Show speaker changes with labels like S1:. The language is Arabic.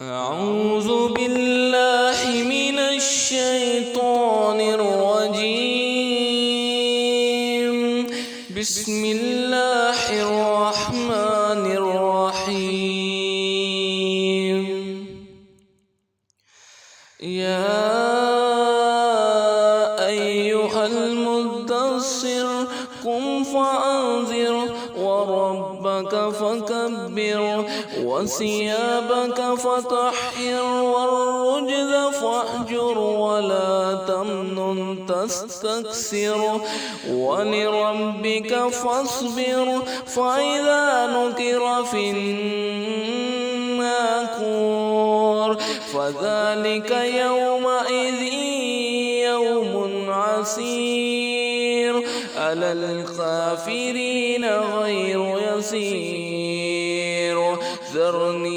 S1: أعوذ بالله من الشيطان الرجيم. بسم الله الرحمن الرحيم. يا أيها المدثر قم فأنذر وربك فكبر وثيابك فطهر والرجز فاهجر ولا تمنن تستكثر ولربك فاصبر فإذا نقر في الناقور فذلك يومئذ يوم عسير على الكافرين غير يسير. ذرني